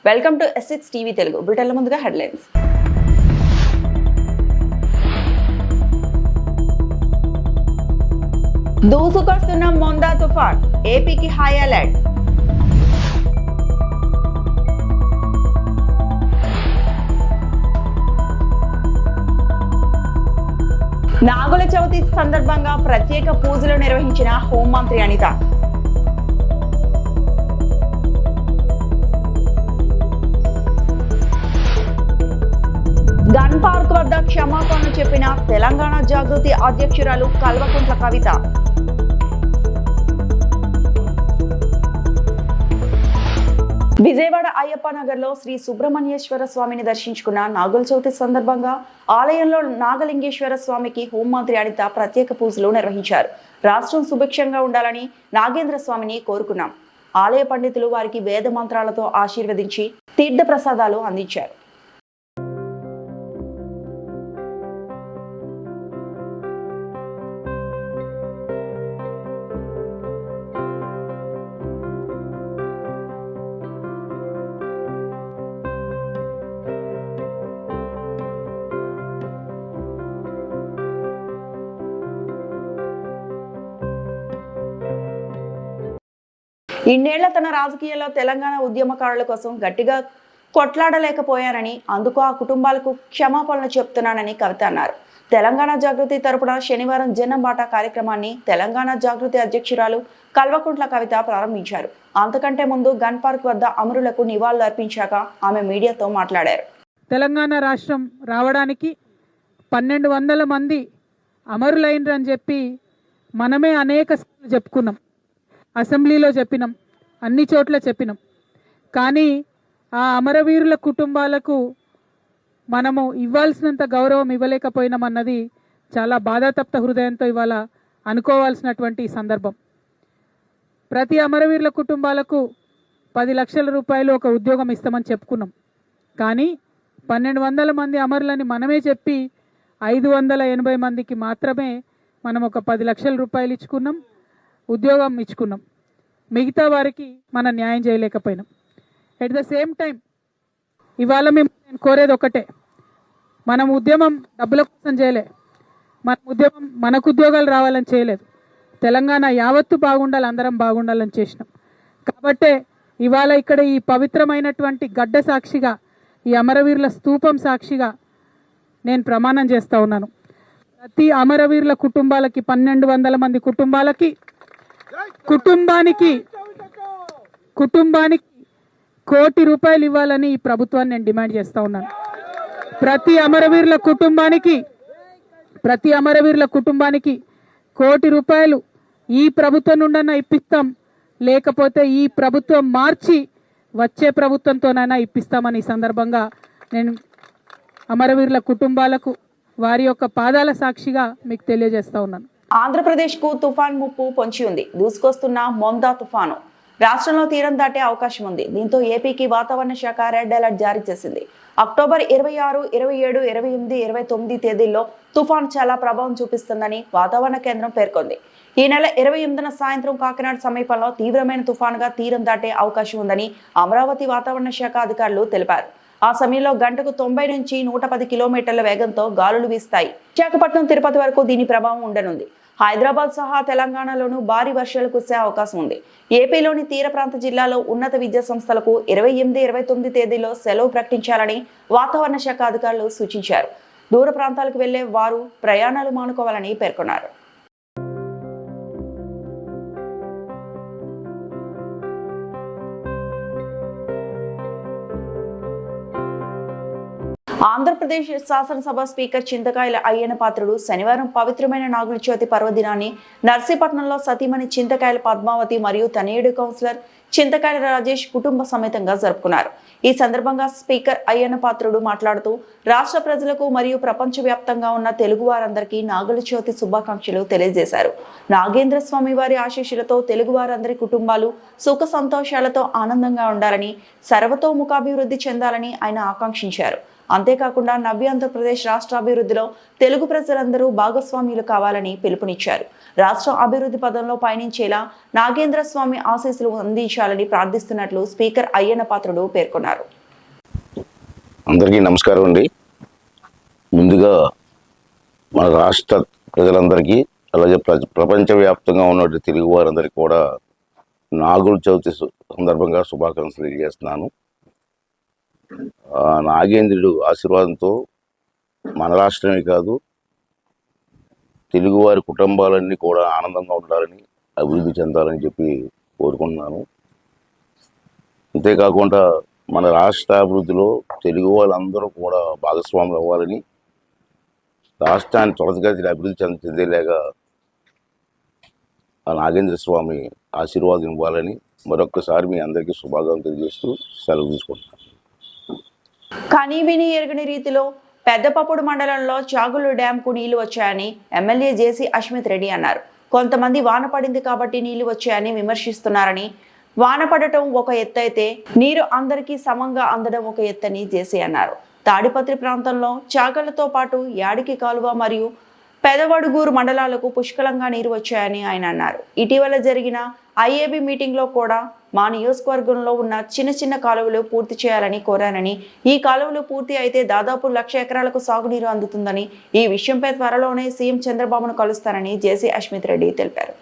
Welcome to S6 TV Telugu. బ్రిటన్ల ముందుగా headlines. దూసుకొస్తున్న Montha తుఫాన్, ఏపీకి హై అలర్ట్. నాగుల చవితి సందర్భంగా ప్రత్యేక పూజలు నిర్వహించిన హోంమంత్రి అనిత. గన్ పార్క్ వద్ద క్షమాపణలు చెప్పిన తెలంగాణ జాగృతి అధ్యక్షురాలు కల్వకుంట్ల కవిత. విజయవాడ అయ్యప్ప నగర్ లో శ్రీ సుబ్రహ్మణ్యేశ్వర స్వామిని దర్శించుకున్న నాగుల చవితి సందర్భంగా ఆలయంలో నాగలింగేశ్వర స్వామికి హోంమంత్రి అనిత ప్రత్యేక పూజలు నిర్వహించారు. రాష్ట్రం సుభిక్షంగా ఉండాలని నాగేంద్ర స్వామిని కోరుకున్నాం. ఆలయ పండితులు వారికి వేద మంత్రాలతో ఆశీర్వదించి తీర్థ ప్రసాదాలు అందించారు. ఇన్నేళ్ల తన రాజకీయాల్లో తెలంగాణ ఉద్యమకారుల కోసం గట్టిగా కొట్లాడలేకపోయానని, అందుకు ఆ కుటుంబాలకు క్షమాపణలు చెప్తున్నానని కవిత అన్నారు. తెలంగాణ జాగృతి తరపున శనివారం జనంబాట కార్యక్రమాన్ని తెలంగాణ జాగృతి అధ్యక్షురాలు కల్వకుంట్ల కవిత ప్రారంభించారు. అంతకంటే ముందు గన్ పార్క్ వద్ద అమరులకు నివాళులు అర్పించాక ఆమె మీడియాతో మాట్లాడారు. తెలంగాణ రాష్ట్రం రావడానికి 1200 మంది అమరులైనరని చెప్పి మనమే అనేక చెప్పుకున్నాం, అసెంబ్లీలో చెప్పినాం, అన్ని చోట్ల చెప్పినాం. కానీ ఆ అమరవీరుల కుటుంబాలకు మనము ఇవ్వాల్సినంత గౌరవం ఇవ్వలేకపోయినామన్నది చాలా బాధాతప్త హృదయంతో ఇవాళ అనుకోవాల్సినటువంటి సందర్భం. ప్రతి అమరవీరుల కుటుంబాలకు 10 లక్షల రూపాయలు ఒక ఉద్యోగం ఇస్తామని చెప్పుకున్నాం. కానీ 1200 మంది అమరులని మనమే చెప్పి 580 మందికి మాత్రమే మనం ఒక 10 లక్షల రూపాయలు ఇచ్చుకున్నాం, ఉద్యోగం ఇచ్చుకున్నాం. మిగతా వారికి మనం న్యాయం చేయలేకపోయినాం. ఎట్ ద సేమ్ టైం ఇవాళ నేను కోరేది ఒకటే, మనం ఉద్యమం డబ్బుల కోసం చేయలే, మన ఉద్యమం మనకు ఉద్యోగాలు రావాలని చేయలేదు. తెలంగాణ యావత్తు బాగుండాలి, అందరం బాగుండాలని చేసినాం. కాబట్టే ఇవాళ ఇక్కడ ఈ పవిత్రమైనటువంటి గడ్డ సాక్షిగా, ఈ అమరవీరుల స్తూపం సాక్షిగా నేను ప్రమాణం చేస్తూ ఉన్నాను. ప్రతి అమరవీరుల కుటుంబాలకి 1200 మంది కుటుంబానికి కుటుంబానికి ₹1 కోటి ఇవ్వాలని ఈ ప్రభుత్వాన్ని నేను డిమాండ్ చేస్తూ ఉన్నాను. ప్రతి అమరవీరుల కుటుంబానికి ₹1 కోటి ఈ ప్రభుత్వం నుండన్నా ఇప్పిస్తాం, లేకపోతే ఈ ప్రభుత్వం మార్చి వచ్చే ప్రభుత్వంతోనైనా ఇప్పిస్తామని ఈ సందర్భంగా నేను అమరవీరుల కుటుంబాలకు వారి యొక్క పాదాల సాక్షిగా మీకు తెలియజేస్తా ఉన్నాను. ఆంధ్రప్రదేశ్ కు తుఫాన్ ముప్పు పొంచి ఉంది. దూసుకొస్తున్న మొందా తుఫాను రాష్ట్రంలో తీరం దాటే అవకాశం ఉంది. దీంతో ఏపీకి వాతావరణ శాఖ రెడ్ అలర్ట్ జారీ చేసింది. అక్టోబర్ 26, 27, 28, 29 తేదీల్లో తుఫాను చాలా ప్రభావం చూపిస్తుందని వాతావరణ కేంద్రం పేర్కొంది. ఈ నెల 28న సాయంత్రం కాకినాడ సమీపంలో తీవ్రమైన తుఫానుగా తీరం దాటే అవకాశం ఉందని అమరావతి వాతావరణ శాఖ అధికారులు తెలిపారు. ఆ సమయంలో గంటకు 90 నుంచి 110 కిలోమీటర్ల వేగంతో గాలులు వీస్తాయి. విశాఖపట్నం, తిరుపతి వరకు దీని ప్రభావం ఉండనుంది. హైదరాబాద్ సహా తెలంగాణలోనూ భారీ వర్షాలు కురిసే అవకాశం ఉంది. ఏపీలోని తీర ప్రాంత జిల్లాలో ఉన్నత విద్యా సంస్థలకు 28, 29 తేదీలో సెలవు ప్రకటించాలని వాతావరణ శాఖ అధికారులు సూచించారు. దూర ప్రాంతాలకు వెళ్లే వారు ప్రయాణాలు మానుకోవాలని పేర్కొన్నారు. ఆంధ్రప్రదేశ్ శాసనసభ స్పీకర్ చింతకాయల అయ్యన్న పాత్రుడు శనివారం పవిత్రమైన నాగుల చవితి పర్వదినాన్ని నర్సీపట్నంలో సతీమణి చింతకాయల పద్మావతి మరియు తనయుడు కౌన్సిలర్ చింతకాయల రాజేష్ కుటుంబ సమేతంగా జరుపుకున్నారు. ఈ సందర్భంగా స్పీకర్ అయ్యన్న పాత్రుడు మాట్లాడుతూ రాష్ట్ర ప్రజలకు మరియు ప్రపంచవ్యాప్తంగా ఉన్న తెలుగు వారందరికీ నాగుల చవితి శుభాకాంక్షలు తెలియజేశారు. నాగేంద్ర స్వామి వారి ఆశీస్సులతో తెలుగు వారందరి కుటుంబాలు సుఖ సంతోషాలతో ఆనందంగా ఉండాలని, సర్వతోముఖాభివృద్ధి చెందాలని ఆయన ఆకాంక్షించారు. అంతేకాకుండా నవ్య ఆంధ్రప్రదేశ్ రాష్ట్ర అభివృద్ధిలో తెలుగు ప్రజలందరూ భాగస్వామ్యులు కావాలని పిలుపునిచ్చారు. రాష్ట్ర అభివృద్ధి పదంలో పయనించేలా నాగేంద్ర స్వామి ఆశీస్సులు అందించాలని ప్రార్థిస్తున్నట్లు స్పీకర్ అయ్యన్న పాత్రుడు పేర్కొన్నారు. అందరికీ నమస్కారం అండి. ముందుగా మన రాష్ట్ర ప్రజలందరికీ అలాగే ప్రపంచవ్యాప్తంగా ఉన్నటువంటి తెలుగు వారందరికీ కూడా నాగుల చవితి సందర్భంగా శుభాకాంక్షలు తెలియజేస్తున్నాను. నాగేంద్రుడు ఆశీర్వాదంతో మన రాష్ట్రమే కాదు తెలుగువారి కుటుంబాలన్నీ కూడా ఆనందంగా ఉండాలని అభివృద్ధి చెందాలని చెప్పి కోరుకుంటున్నాను. అంతేకాకుండా మన రాష్ట్ర అభివృద్ధిలో తెలుగు వాళ్ళందరూ కూడా భాగస్వాములు అవ్వాలని, రాష్ట్రాన్ని త్వరతగతిన అభివృద్ధి చెందేలాగా ఆ నాగేంద్ర స్వామి ఆశీర్వాదం ఇవ్వాలని మరొక్కసారి మీ అందరికీ శుభాకాంక్షలు తెలియజేస్తూ సెలవు తీసుకుంటున్నాను. కానీ విని ఎరుగని రీతిలో పెద్దపప్పుడు మండలంలో చాగులు డ్యాంకు నీళ్లు వచ్చాయని ఎమ్మెల్యే జేసీ అశ్మిత్ రెడ్డి అన్నారు. కొంతమంది వాన పడింది కాబట్టి నీళ్లు వచ్చాయని విమర్శిస్తున్నారని, వాన పడటం ఒక ఎత్తు అయితే నీరు అందరికీ సమంగా అందడం ఒక ఎత్తని జేసీ అన్నారు. తాడిపత్రి ప్రాంతంలో చాగళ్లతో పాటు యాడికి కాలువ మరియు పెదవడుగూరు మండలాలకు పుష్కలంగా నీరు వచ్చాయని ఆయన అన్నారు. ఇటీవల జరిగిన ఐఏబీ మీటింగ్లో కూడా మా నియోజకవర్గంలో ఉన్న చిన్న చిన్న కాలువలు పూర్తి చేయాలని కోరానని, ఈ కాలువలు పూర్తి అయితే దాదాపు 1,00,000 ఎకరాలకు సాగునీరు అందుతుందని, ఈ విషయంపై త్వరలోనే సీఎం చంద్రబాబును కలుస్తానని జేసీ అశ్మిత్ రెడ్డి తెలిపారు.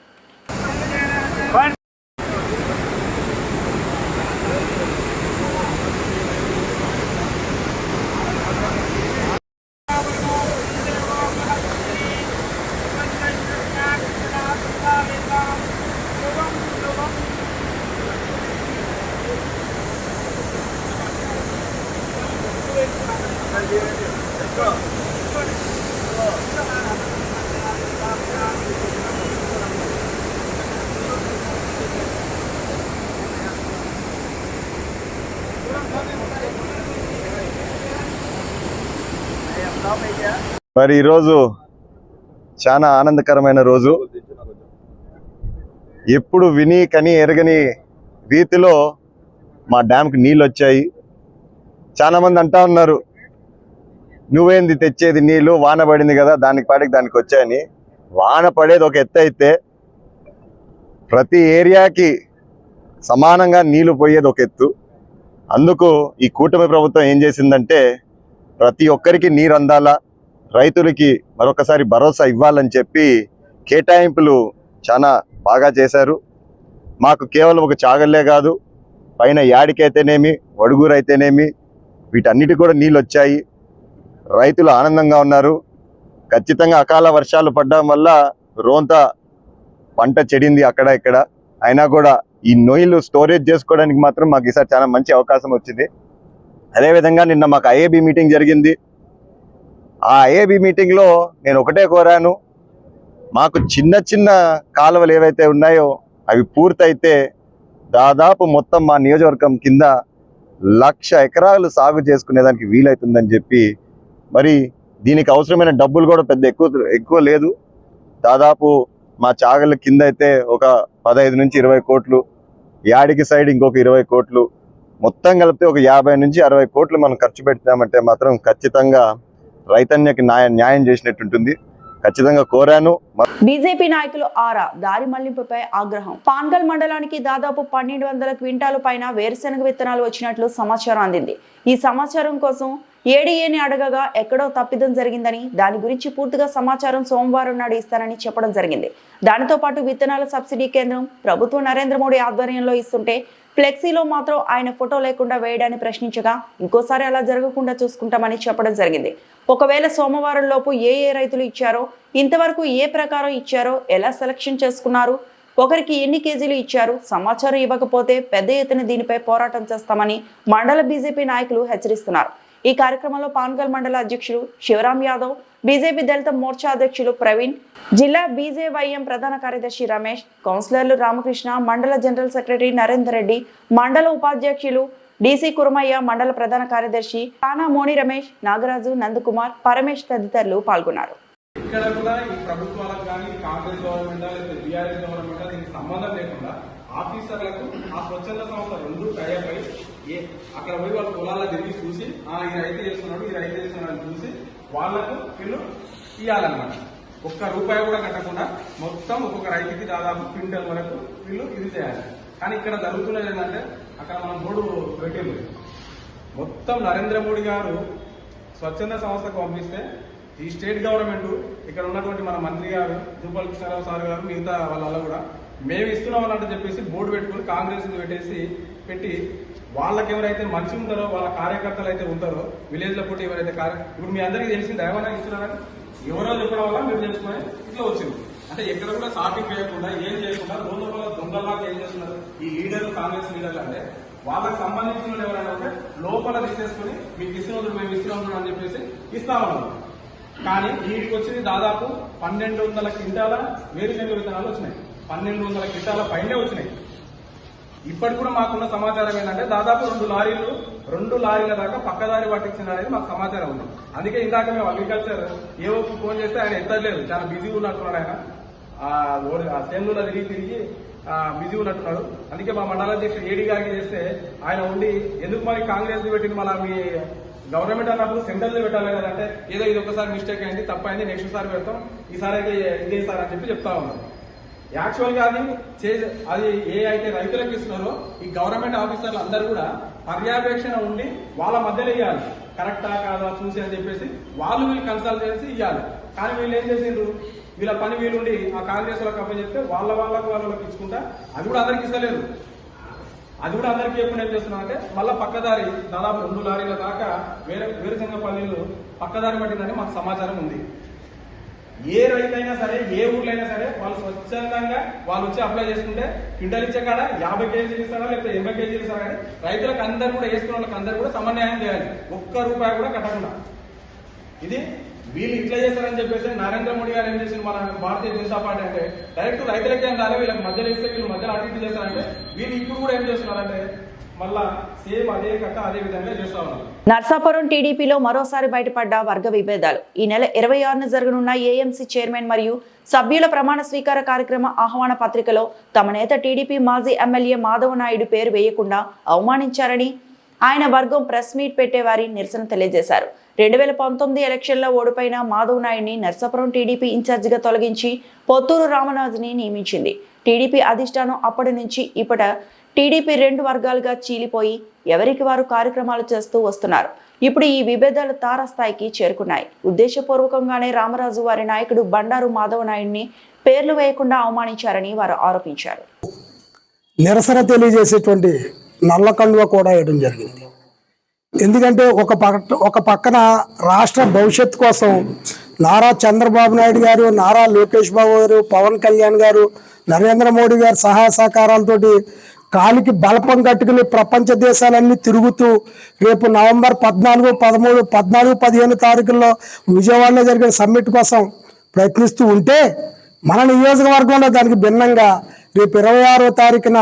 మరి ఈరోజు చాలా ఆనందకరమైన రోజు. ఎప్పుడు విని కని ఎరగని రీతిలో మా డ్యామ్కి నీళ్ళు వచ్చాయి. చాలా మంది అంటా ఉన్నారు, నువ్వేంది తెచ్చేది నీళ్ళు, వాన పడింది కదా దానికి పాటికి దానికి వచ్చాయని. వాన పడేది ఒక ఎత్తు అయితే ప్రతి ఏరియాకి సమానంగా నీళ్లు పోయేది ఒక ఎత్తు. అందుకు ఈ కూటమి ప్రభుత్వం ఏం చేసిందంటే ప్రతి ఒక్కరికి నీరు అందాలా, రైతులకి మరొకసారి భరోసా ఇవ్వాలని చెప్పి కేటాయింపులు చాలా బాగా చేశారు. మాకు కేవలం ఒక చాగల్లే కాదు, పైన యాడికైతేనేమి వడుగూరు అయితేనేమి వీటన్నిటి కూడా నీళ్ళు వచ్చాయి. రైతులు ఆనందంగా ఉన్నారు. ఖచ్చితంగా అకాల వర్షాలు పడడం వల్ల రోంత పంట చెడింది అక్కడ ఇక్కడ. అయినా కూడా ఈ నొయ్యిలు స్టోరేజ్ చేసుకోవడానికి మాత్రం మాకు ఈసారి చాలా మంచి అవకాశం వచ్చింది. అదేవిధంగా నిన్న మాకు ఐఏబీ మీటింగ్ జరిగింది. ఆ ఐఏబీ మీటింగ్లో నేను ఒకటే కోరాను, మాకు చిన్న చిన్న కాలువలు ఏవైతే ఉన్నాయో అవి పూర్తయితే దాదాపు మొత్తం మా నియోజకవర్గం కింద 1,00,000 ఎకరాలు సాగు చేసుకునేదానికి వీలవుతుందని చెప్పి, మరి దీనికి అవసరమైన డబ్బులు కూడా పెద్ద ఎక్కువ లేదు. దాదాపు మా చాగల కింద అయితే ఒక 15 నుంచి 20 కోట్లు, యాడికి సైడ్ ఇంకొక 20 కోట్లు, మొత్తం కలిపితే ఒక 50 నుంచి 60 కోట్లు మనం ఖర్చు పెడతామంటే మాత్రం ఖచ్చితంగా రైతన్యకి న్యాయం చేసినట్టుంటుంది. ఖచ్చితంగా కోరాను. బీజేపీ నాయకులు ఆరా దారి మళ్లింపుపై ఆగ్రహం. పాన్గల్ మండలానికి దాదాపు 1,200 క్వింటాలు పైన వేరుశెనగ విత్తనాలు వచ్చినట్లు సమాచారం అందింది. ఈ సమాచారం కోసం ఏడీఏని అడగగా ఎక్కడో తప్పిదం జరిగిందని, దాని గురించి పూర్తిగా సమాచారం సోమవారం నాడు ఇస్తానని చెప్పడం జరిగింది. దానితో పాటు విత్తనాల సబ్సిడీ కేంద్రం ప్రభుత్వం నరేంద్ర మోడీ ఆధ్వర్యంలో ఇస్తుంటే ఫ్లెక్సీలో మాత్రం ఆయన ఫోటో లేకుండా వేయడాన్ని ప్రశ్నించగా ఇంకోసారి అలా జరగకుండా చూసుకుంటామని చెప్పడం జరిగింది. ఒకవేళ సోమవారం లోపు ఏ రైతులు ఇచ్చారో, ఇంతవరకు ఏ ప్రకారం ఇచ్చారో, ఎలా సెలక్షన్ చేసుకున్నారు, ఒకరికి ఎన్ని కేజీలు ఇచ్చారు, సమాచారం ఇవ్వకపోతే పెద్ద ఎత్తున దీనిపై పోరాటం చేస్తామని మండల బీజేపీ నాయకులు హెచ్చరిస్తున్నారు. ఈ కార్యక్రమంలో పాన్గల్ మండల అధ్యక్షులు శివరాం యాదవ్, బీజేపీ దళిత మోర్చా అధ్యక్షులు ప్రవీణ్, జిల్లా బీజేవైఎం ప్రధాన కార్యదర్శి రమేష్, కౌన్సిలర్లు రామకృష్ణ, మండల జనరల్ సెక్రటరీ నరేందర్ రెడ్డి, మండల ఉపాధ్యక్షులు డీసీ కురమయ్య, మండల ప్రధాన కార్యదర్శి తానా మోని రమేష్, నాగరాజు, నందకుమార్, పరమేష్ తదితరులు పాల్గొన్నారు. ఇక్కడ కూడా ఈ ప్రభుత్వాలకు కానీ కాంగ్రెస్ గవర్నమెంట్ లేదా బీఆర్ఎస్ గవర్నమెంట్ దీనికి సంబంధం లేకుండా ఆఫీసర్లకు ఆ స్వచ్ఛంద సంస్థ రెండు టైప్ అయి అక్కడ పోయి వాళ్ళ పొలాల్లో తిరిగి చూసి ఈ రైతు చేస్తున్నాడు ఈ రైతు చేస్తున్నాడు అని చూసి వాళ్లకు వీళ్ళు ఇవ్వాలన్నమాట. ఒక్క రూపాయి కూడా కట్టకుండా మొత్తం ఒక్కొక్క రైతుకి దాదాపు క్వింటల్ వరకు వీళ్ళు ఇది చేయాలి. కానీ ఇక్కడ జరుగుతున్నది ఏంటంటే అక్కడ మనం బోర్డు పెట్టింది మొత్తం నరేంద్ర మోడీ గారు స్వచ్ఛంద సంస్థకు పంపిస్తే ఈ స్టేట్ గవర్నమెంట్ ఇక్కడ ఉన్నటువంటి మన మంత్రి గారు జూపల్ కృష్ణారావు సార్ గారు మిగతా వాళ్ళ కూడా మేము ఇస్తున్నాం అన్నట్టు చెప్పేసి బోర్డు పెట్టుకుని కాంగ్రెస్ పెట్టి వాళ్ళకి ఎవరైతే మంచి ఉంటారో వాళ్ళ కార్యకర్తలు అయితే ఉంటారో విలేజ్ లో పుట్టి ఎవరైతే ఇప్పుడు మీ అందరికీ తెలిసింది ఏమైనా ఇస్తున్నారని ఎవరో చెప్పడం వల్ల మీరు తెలుసుకొని ఇట్లా వచ్చింది. అంటే ఎక్కడ కూడా షాపింగ్ చేయకుండా ఏం చేయకుండా రోజుల దొంగలాగా ఏం చేస్తున్నారు ఈ లీడర్లు కాంగ్రెస్ లీడర్లు అంటే వాళ్ళకి సంబంధించిన ఎవరైనా ఉంటే లోపల తీసేసుకుని మీకు ఇస్తున్నారు మేము ఇస్తున్నాం అని చెప్పేసి ఇస్తా ఉన్నాం. కానీ వీటికి వచ్చింది దాదాపు 1200 క్వింటాల వేరుశనగ విత్తనాలు వచ్చినాయి. 1200 క్వింటాల పైనే వచ్చినాయి. ఇప్పటి కూడా మాకున్న సమాచారం ఏంటంటే దాదాపు 2 లారీల దాకా పక్కదారి పట్టించినారని మాకు సమాచారం ఉంది. అందుకే ఇందాక మేము అగ్రికల్చర్ ఏవోకి ఫోన్ చేస్తే ఆయన ఎత్తలేదు, చాలా బిజీ ఉన్నట్టున్నాడు. ఆయన సేందులో తిరిగి బిజీ ఉన్నట్టున్నాడు. అందుకే మా మండలాధ్యక్షుడు ఏడీ గారికి చేస్తే ఆయన ఉండి ఎందుకు మరి కాంగ్రెస్ పెట్టింది మళ్ళీ మీ గవర్నమెంట్ అన్నప్పుడు సెంట్రల్ పెట్టాలి కదంటే ఏదో ఇది ఒకసారి మిస్టేక్ అయింది తప్పైంది నెక్స్ట్ సారి పెడతాం ఈసారి అయితే ఇదే సార్ అని చెప్పి చెప్తా ఉన్నారు. యాక్చువల్ గా అది ఏ అయితే రైతులకు ఇస్తున్నారో ఈ గవర్నమెంట్ ఆఫీసర్లు అందరూ కూడా పర్యవేక్షణ ఉండి వాళ్ళ మధ్యలో ఇవ్వాలి, కరెక్టా కాదా చూసి అని చెప్పేసి వాళ్ళు వీళ్ళు కన్సల్ట్ చేసి ఇవ్వాలి. కానీ వీళ్ళు ఏం చేసిండ్రు, వీళ్ళ పని వీలుండి ఆ కాంగ్రెస్ వాళ్ళకి అప్పని చెప్తే వాళ్ళకి ఇచ్చుకుంటా అది కూడా అందరికి ఇస్తలేదు. అది కూడా అందరికీ ఎప్పుడు ఏం చేస్తున్నాం అంటే మళ్ళీ పక్కదారి దాదాపు 2 లారీల దాకా వేరుశనగ పల్లీలు పక్కదారి పట్టిందని మాకు సమాచారం ఉంది. ఏ రైతైనా సరే ఏ ఊర్లో అయినా సరే వాళ్ళు స్వచ్ఛందంగా వాళ్ళు వచ్చి అప్లై చేసుకుంటే క్వింటల్ ఇచ్చే కాడ 50 కేజీలు ఇస్తారా లేకపోతే 80 కేజీలు ఇస్తారా కానీ రైతులకు అందరూ కూడా వేసుకున్న వాళ్ళకి అందరూ కూడా సమన్వయం చేయాలి, ఒక్క రూపాయి కూడా కట్టకుండా. ఇది వీళ్ళు ఇట్లా చేస్తారని చెప్పేసి నరేంద్ర మోడీ గారు ఏం చేసింది మన భారతీయ జనతా పార్టీ అంటే డైరెక్ట్ రైతులకి ఏం రాలే వీళ్ళకి మధ్యలో ఇస్తే వీళ్ళు మధ్యలో అటు ఇటు చేస్తారంటే వీళ్ళు ఇప్పుడు కూడా ఏం చేస్తున్నారంటే మళ్ళా సేమ్ అదే కథ అదే విధంగా చేస్తా ఉన్నారు. నర్సాపురం టీడీపీలో మరోసారి బయటపడ్డ వర్గ విభేదాలు. ఈ నెల 26న జరగనున్న ఏఎంసీ చైర్మన్ మరియు సభ్యుల ప్రమాణ స్వీకార కార్యక్రమ ఆహ్వాన పత్రికలో తమ నేత టీడీపీ మాజీ ఎమ్మెల్యే మాధవ నాయుడు పేరు వేయకుండా అవమానించారని ఆయన వర్గం ప్రెస్ మీట్ పెట్టేవారి నిరసన తెలియజేశారు. 2019 ఎలక్షన్లో ఓడిపోయిన మాధవ్ నాయుడిని నర్సాపురం టీడీపీ ఇన్ఛార్జిగా తొలగించి పొత్తూరు రామరాజుని నియమించింది. టీడీపీ అధిష్టానం అప్పటి నుంచి ఇప్పట టీడీపీ 2 వర్గాలుగా చీలిపోయి ఎవరికి వారు కార్యక్రమాలు చేస్తూ వస్తున్నారు. ఇప్పుడు ఈ విభేదాలు తారాస్థాయికి చేరుకున్నాయి. ఉద్దేశపూర్వకంగానే రామరాజు వారి నాయకుడు బండారు మాధవ నాయుడిని పేర్లు వేయకుండా అవమానించారని వారు ఆరోపించారు. నిరసన తెలియజేసేటువంటి నల్ల కండువ కూడా వేయడం జరిగింది. ఎందుకంటే ఒక పక్కన రాష్ట్ర భవిష్యత్తు కోసం నారా చంద్రబాబు నాయుడు గారు, నారా లోకేష్ బాబు గారు, పవన్ కళ్యాణ్ గారు, నరేంద్ర మోడీ గారు సహాయ సహకారాలతోటి కాలికి బలపం కట్టుకుని ప్రపంచ దేశాలన్నీ తిరుగుతూ రేపు నవంబర్ 14, 13, 14, 15 తారీఖుల్లో విజయవాడలో జరిగిన సమ్మిట్ కోసం ప్రయత్నిస్తూ ఉంటే మన నియోజకవర్గంలో దానికి భిన్నంగా రేపు 26వ తారీఖున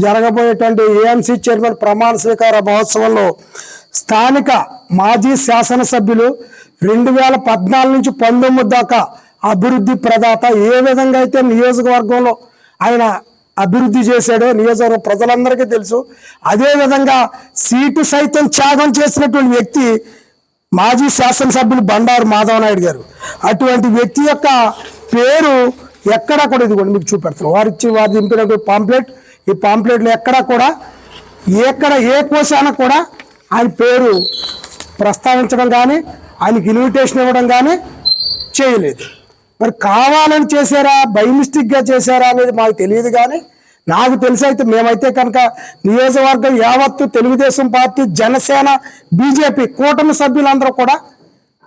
జరగబోయేటువంటి ఏఎంసీ చైర్మన్ ప్రమాణ స్వీకార మహోత్సవంలో స్థానిక మాజీ శాసనసభ్యులు 2014 నుంచి 19 దాకా అభివృద్ధి ప్రదాత ఏ విధంగా అయితే నియోజకవర్గంలో ఆయన అభివృద్ధి చేశాడో నియోజకవర్గం ప్రజలందరికీ తెలుసు. అదేవిధంగా సీటు సైతం త్యాగం చేసినటువంటి వ్యక్తి మాజీ శాసనసభ్యులు బండారు మాధవ నాయుడు గారు. అటువంటి వ్యక్తి యొక్క పేరు ఎక్కడా కూడా ఇదిగోండి మీకు చూపెడతాను. వారు దింపినటువంటి పాంప్లెట్, ఈ పాంప్లెట్లో ఎక్కడా కూడా ఏ కోశాన కూడా ఆయన పేరు ప్రస్తావించడం కానీ ఆయనకి ఇన్విటేషన్ ఇవ్వడం కానీ చేయలేదు. మరి కావాలని చేశారా, బై మిస్టేక్గా చేశారా అనేది మాకు తెలియదు. కానీ నాకు తెలిసి అయితే మేమైతే కనుక నియోజకవర్గం యావత్తు తెలుగుదేశం పార్టీ, జనసేన, బీజేపీ కూటమి సభ్యులందరూ కూడా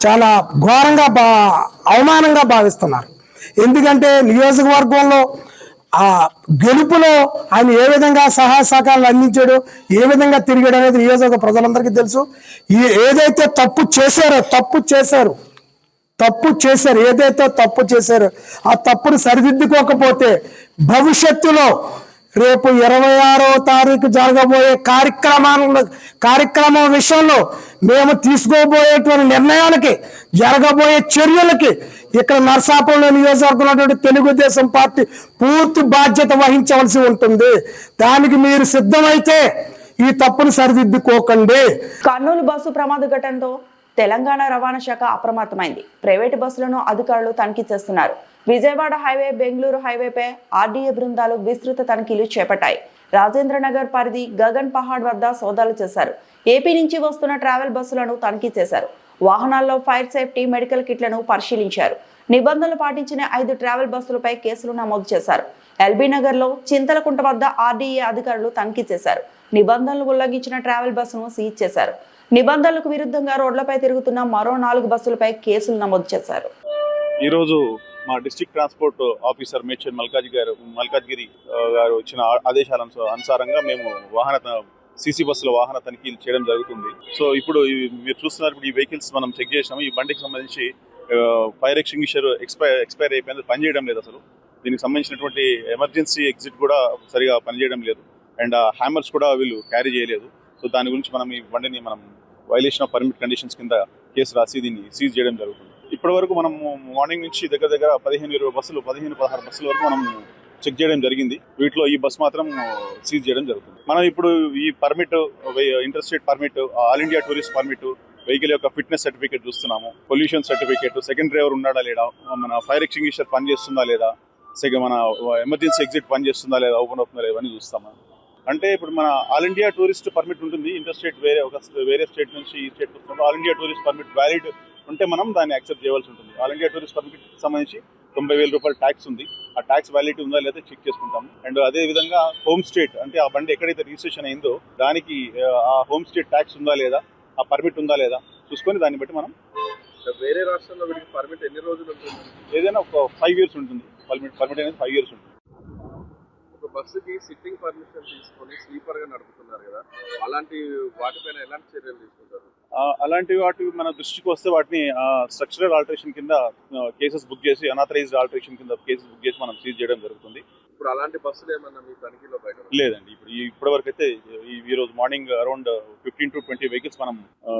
చాలా ఘోరంగా అవమానంగా భావిస్తున్నారు. ఎందుకంటే నియోజకవర్గంలో ఆ గెలుపులో ఆయన ఏ విధంగా సహాయ సహకారాలు అందించాడు, ఏ విధంగా తిరిగాడు అనేది నియోజకవర్గ ప్రజలందరికీ తెలుసు. ఏదైతే తప్పు చేశారు ఏదైతే తప్పు చేశారో ఆ తప్పును సరిదిద్దుకోకపోతే భవిష్యత్తులో రేపు 26వ తారీఖు జరగబోయే కార్యక్రమం విషయంలో మేము తీసుకోబోయేటువంటి నిర్ణయాలకి, జరగబోయే చర్యలకి ఇక్కడ నర్సాపురంలో నియోజకవర్గంలో తెలుగుదేశం పార్టీ పూర్తి బాధ్యత వహించవలసి ఉంటుంది. దానికి మీరు సిద్ధమైతే ఈ తప్పును సరిదిద్దుకోకండి. కర్నూలు బస్సు ప్రమాద ఘటనతో తెలంగాణ రవాణా శాఖ అప్రమత్తమైంది. ప్రైవేటు బస్సులను అధికారులు తనిఖీ చేస్తున్నారు. విజయవాడ హైవే, బెంగళూరు హైవేపై ఆర్డీఏ బృందాలు విస్తృత తనిఖీలు చేపట్టాయి. రాజేంద్రనగర్ పరిధి గగన్ పహాడ్ వద్ద సోదాలు చేశారు. ఏపీ నుంచి వస్తున్న ట్రావెల్ బస్సులను తనిఖీ చేశారు. వాహనాల్లో ఫైర్ సేఫ్టీ, మెడికల్ కిట్లను పరిశీలించారు. నిబంధనలు పాటించిన 5 ట్రావెల్ బస్సులపై కేసులు నమోదు చేశారు. ఎల్బీ నగర్ లో చింతలకుంట వద్ద ఆర్డీఏ అధికారులు తనిఖీ చేశారు. నిబంధనలు ఉల్లంఘించిన ట్రావెల్ బస్సును సీజ్ చేశారు. నిబంధనలకు విరుద్ధంగా రోడ్లపై తిరుగుతున్న మరో 4 బస్సులపై కేసులు నమోదు చేశారు. ఈ రోజు మా district transport officer Medchal Malkajgiri గారు ఇచ్చిన ఆదేశాల అనుసారంగా మేము సీసీ బస్సుల వాహన తనిఖీలు చేయడం జరుగుతుంది. సో ఇప్పుడు మీరు చూస్తున్నారు, ఇప్పుడు ఈ వెహికల్స్ మనం చెక్ చేసినాము. ఈ బండికి సంబంధించి ఫైర్ ఎక్స్టింగ్విషర్ ఎక్స్పైర్ అయిపోయింది, పనిచేయడం లేదు. అసలు దీనికి సంబంధించినటువంటి ఎమర్జెన్సీ ఎగ్జిట్ కూడా సరిగా పనిచేయడం లేదు. అండ్ హ్యామర్స్ కూడా వీళ్ళు క్యారీ చేయలేదు. సో దాని గురించి మనం ఈ బండిని వైలేషన్ ఆఫ్ పర్మిట్ కండిషన్స్ కింద కేసు రాసి దీన్ని సీజ్ చేయడం జరుగుతుంది. ఇప్పటి వరకు మనం మార్నింగ్ నుంచి దగ్గర 15-20 బస్సులు, 15-16 బస్సుల వరకు మనం చెక్ చేయడం జరిగింది. వీటిలో ఈ బస్ మాత్రం సీజ్ చేయడం జరుగుతుంది. మనం ఇప్పుడు ఈ permit, inter state permit, all India tourist permit, vehicle యొక్క ఫిట్నెస్ సర్టిఫికేట్ చూస్తున్నాము, పొల్యూషన్ సర్టిఫికేట్, సెకండ్ డ్రైవర్ ఉన్నాడా లేదా, మన ఫైర్ ఎక్స్టింగ్విషర్ పని చేస్తుందా లేదా, మన ఎమర్జెన్సీ ఎగ్జిట్ పని చేస్తుందా లేదా, ఓపెన్ అవుతుందా లేదా అని చూస్తాము. అంటే ఇప్పుడు మన ఆల్ ఇండియా టూరిస్ట్ పర్మిట్ ఉంటుంది. ఇంటర్ స్టేట్ వేరే స్టేట్ నుంచి ఈ స్టేట్ వస్తున్నప్పుడు all India tourist permit valid ఉంటే మనం దాన్ని యాక్సెప్ట్ చేయవలసి ఉంటుంది. ఆల్ ఇండియా టూరిస్ట్ పర్మిట్ సంబంధించి 90,000 రూపాయలు ట్యాక్స్ ఉంది. ఆ ట్యాక్స్ వ్యాలిడిటీ ఉందా లేదా చెక్ చేసుకుంటాము. అండ్ అదే విధంగా హోమ్ స్టేట్, అంటే ఆ బండి ఎక్కడైతే రిజిస్ట్రేషన్ అయిందో దానికి ఆ హోమ్ స్టేట్ ట్యాక్స్ ఉందా లేదా, ఆ పర్మిట్ ఉందా లేదా చూసుకొని దాన్ని బట్టి మనం వేరే రాష్ట్రంలో వీడికి పర్మిట్ ఎన్ని రోజులు ఉంటుంది? ఏదైనా ఒక 5 years ఉంటుంది. పర్మిట్ అనేది 5 years ఉంటుంది. ఒక బస్సుకి సిట్టింగ్ పర్మిషన్ తీసుకొని స్లీపర్ గా నడుపుతున్నారు కదా, అలాంటి వాటిపైన ఎలాంటి చర్యలు తీసుకుంటారు? అలాంటి వాటి మన దృష్టికి వస్తే వాటిని స్ట్రక్చరల్ ఆల్టరేషన్ కింద కేసెస్ బుక్ చేసి, అనాథరైజ్డ్ ఆల్టరేషన్ కింద కేసెస్ బుక్ చేసి మనం సీజ్ చేయడం జరుగుతుంది. ఇప్పుడు అలాంటి బస్సులు ఏమన్నా మీ తనిఖీలో బయట లేదండి. ఇప్పటి వరకు అయితే ఈ రోజు మార్నింగ్ అరౌండ్ 15 to 20 వెహికల్స్ మనం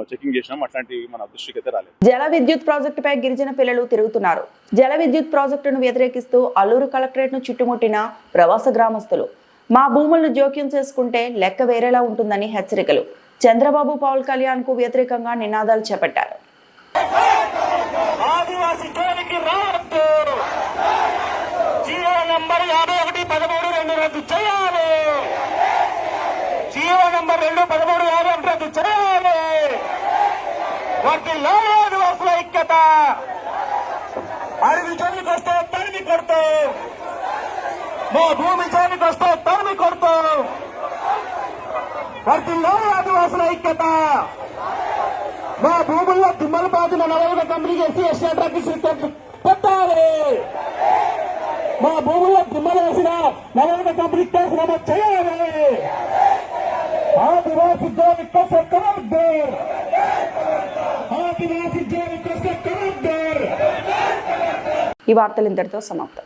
చెకింగ్ చేసినాం. అట్లాంటి మన దృష్టికి అయితే రాలేదు. జల విద్యుత్ ప్రాజెక్టుపై గిరిజన పిల్లలు తిరుగుతున్నారు. జల విద్యుత్ ప్రాజెక్టును వ్యతిరేకిస్తూ అల్లూరు కలెక్టరేట్ ను చుట్టుముట్టిన ప్రవాస గ్రామస్తులు మా భూములను జోక్యం చేసుకుంటే లెక్క వేరేలా ఉంటుందని హెచ్చరికలు. చంద్రబాబు, పవన్ కళ్యాణ్ కు వ్యతిరేకంగా నినాదాలు చేపట్టారు. ఆదివాసీ జోలికి రావద్దు, జీవో నంబర్ 5113 రద్దు చేయాలి, జీవో నంబర్ 213 రద్దు చేయాలి. వాటి ఆదివాసుల ఐక్యత. అడవి జోలికి వస్తే తరిమి కొడతాం, మా భూమి జోలికి వస్తే తరిమి కొడతాం. వాటి ఆదివాసుల ఐక్యత. మా భూముల్లో దిమ్మలు బాధిన నవయుగ కంపెనీకి ఎస్సీ పెట్టాలి. మా భూముల్లో దిమ్మలు వేసిన నవయుగ కంపెనీకి కేసు నమోదు చేయాలి. ఆదివాసీ జోలికి వస్తే కరద్దు, ఆదివాసీ జోలికి వస్తే కరద్దు. ఈ వార్తలు ఇంతటితో సమాప్తం.